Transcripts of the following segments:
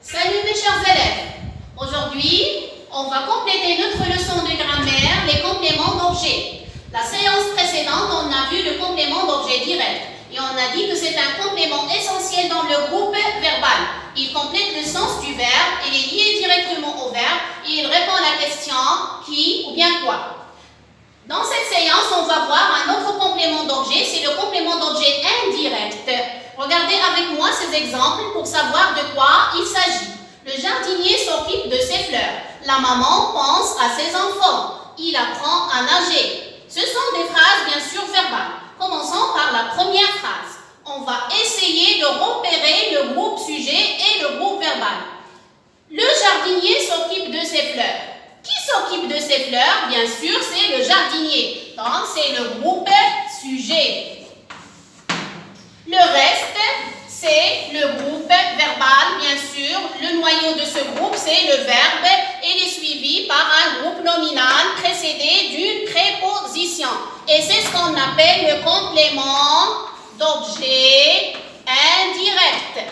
Salut mes chers élèves. Aujourd'hui, on va compléter notre leçon de grammaire, les compléments d'objets. La séance précédente, on a vu le complément d'objet direct. Et on a dit que c'est un complément essentiel dans le groupe verbal. Il complète le sens du verbe, il est lié directement au verbe et il répond à la question qui ou bien quoi. Dans cette séance, on va voir un autre complément d'objet, c'est le complément d'objet indirect. Regardez avec moi ces exemples pour savoir de quoi il s'agit. Le jardinier s'occupe de ses fleurs. La maman pense à ses enfants. Il apprend à nager. Ce sont des phrases bien sûr verbales. Commençons par la première phrase. On va essayer de repérer le groupe sujet et le groupe verbal. Le jardinier s'occupe de ses fleurs. Qui s'occupe de ces fleurs? Bien sûr, c'est le jardinier. Donc, c'est le groupe sujet. Le reste, c'est le groupe verbal, bien sûr. Le noyau de ce groupe, c'est le verbe et il est suivi par un groupe nominal précédé d'une préposition. Et c'est ce qu'on appelle le complément d'objet indirect.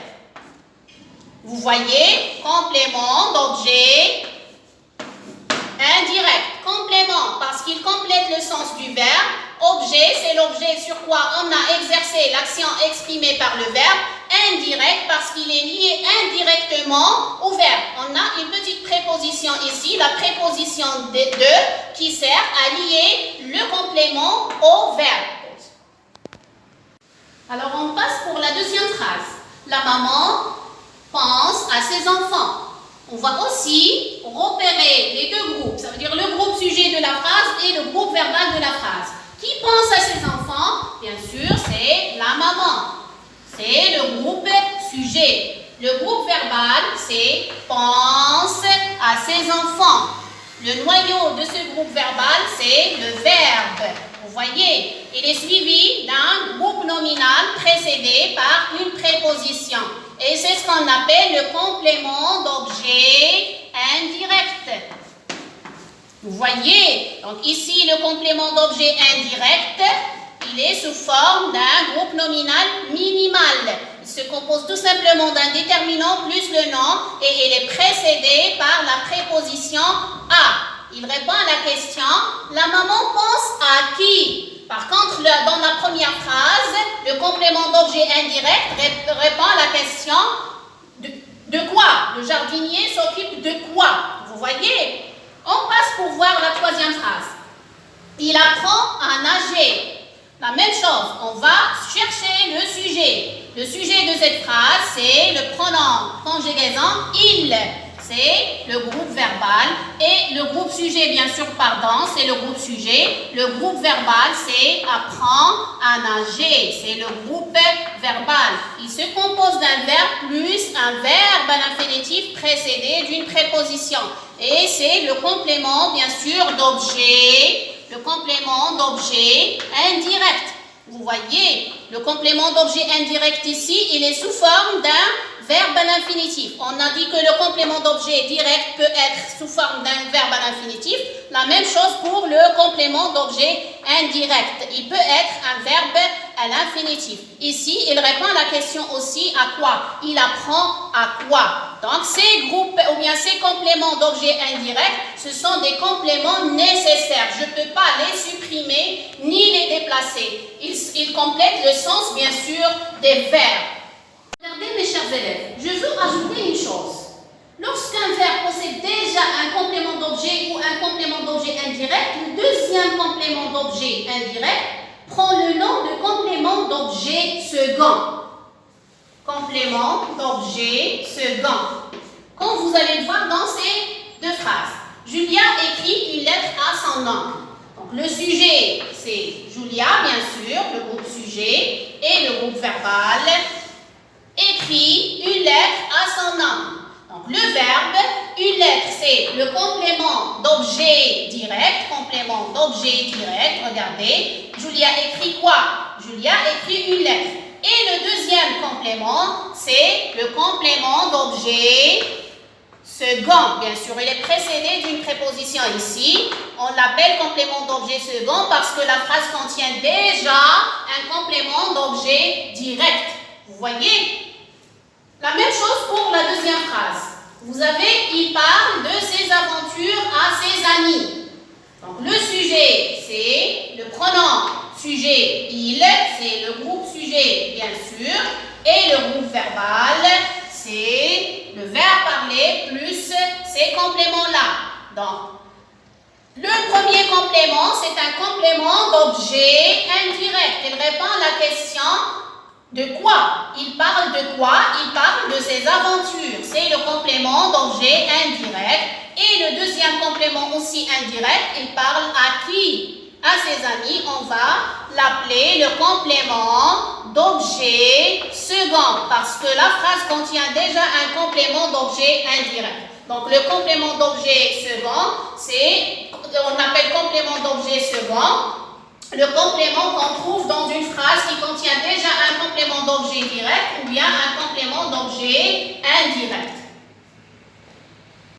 Vous voyez, complément d'objet indirect. Complément, parce qu'il complète le sens du verbe. Objet, c'est l'objet sur quoi on a exercé l'action exprimée par le verbe. Indirect, parce qu'il est lié indirectement au verbe. On a une petite préposition ici, la préposition de, qui sert à lier le complément au verbe. Alors, on passe pour la deuxième phrase. La maman pense à ses enfants. On va aussi repérer les deux groupes, ça veut dire le groupe sujet de la phrase et le groupe verbal de la phrase. Qui pense à ses enfants? Bien sûr, c'est la maman. C'est le groupe sujet. Le groupe verbal, c'est pense à ses enfants. Le noyau de ce groupe verbal, c'est le verbe. Vous voyez, il est suivi d'un groupe nominal précédé par une préposition. Et c'est ce qu'on appelle le complément d'objet indirect. Vous voyez, donc ici le complément d'objet indirect, il est sous forme d'un groupe nominal minimal. Il se compose tout simplement d'un déterminant plus le nom et il est précédé par la préposition à. Il répond à la question, la maman pense à qui? Par contre, dans la première phrase, le complément d'objet indirect répond à la question de quoi? Le jardinier s'occupe de quoi? Vous voyez? On passe pour voir la troisième phrase. Il apprend à nager. La même chose, on va chercher le sujet. Le sujet de cette phrase, c'est le pronom conjugaison il. C'est le groupe verbal et le groupe sujet, bien sûr, pardon, c'est le groupe sujet. Le groupe verbal, c'est apprend à nager. C'est le groupe verbal. Il se compose d'un verbe plus un verbe à l'infinitif précédé d'une préposition. Et c'est le complément, bien sûr, d'objet, le complément d'objet indirect. Vous voyez, le complément d'objet indirect ici, il est sous forme d'un verbe à l'infinitif. On a dit que le complément d'objet direct peut être sous forme d'un verbe à l'infinitif. La même chose pour le complément d'objet indirect. Il peut être un verbe à l'infinitif. Ici, il répond à la question aussi à quoi? Il apprend à quoi? Donc, ces groupes ou bien ces compléments d'objet indirect, ce sont des compléments nécessaires. Je ne peux pas les supprimer ni les déplacer. Ils complètent le sens, bien sûr, des verbes. Regardez mes chers élèves, je veux ajouter une chose. Lorsqu'un verbe possède déjà un complément d'objet ou un complément d'objet indirect, le deuxième complément d'objet indirect prend le nom de complément d'objet second. Complément d'objet second. Comme vous allez le voir dans ces deux phrases. Julia écrit une lettre à son oncle. Donc le sujet, c'est Julia, bien sûr, le groupe sujet, et le groupe verbal écrit une lettre à son oncle. Donc le verbe, une lettre, c'est le complément d'objet direct. Complément d'objet direct, regardez. Julia écrit quoi? Julia écrit une lettre. Et le deuxième complément, c'est le complément d'objet second. Bien sûr, il est précédé d'une préposition ici. On l'appelle complément d'objet second parce que la phrase contient déjà un complément d'objet direct. Vous voyez? La même chose pour la deuxième phrase. Vous avez, il parle de ses aventures à ses amis. Donc le sujet, c'est le pronom sujet, il, c'est le groupe sujet, bien sûr, et le groupe verbal, c'est le verbe parler plus ces compléments-là. Donc, le premier complément, c'est un complément d'objet indirect. Il répond à la question de quoi? Il parle de quoi? Il parle de ses aventures. C'est le complément d'objet indirect. Et le deuxième complément aussi indirect, il parle à qui? À ses amis. On va l'appeler le complément d'objet second parce que la phrase contient déjà un complément d'objet indirect. Donc le complément d'objet second, on appelle complément d'objet second le complément qu'on trouve dans une phrase qui contient déjà un complément d'objet direct ou bien un complément d'objet indirect.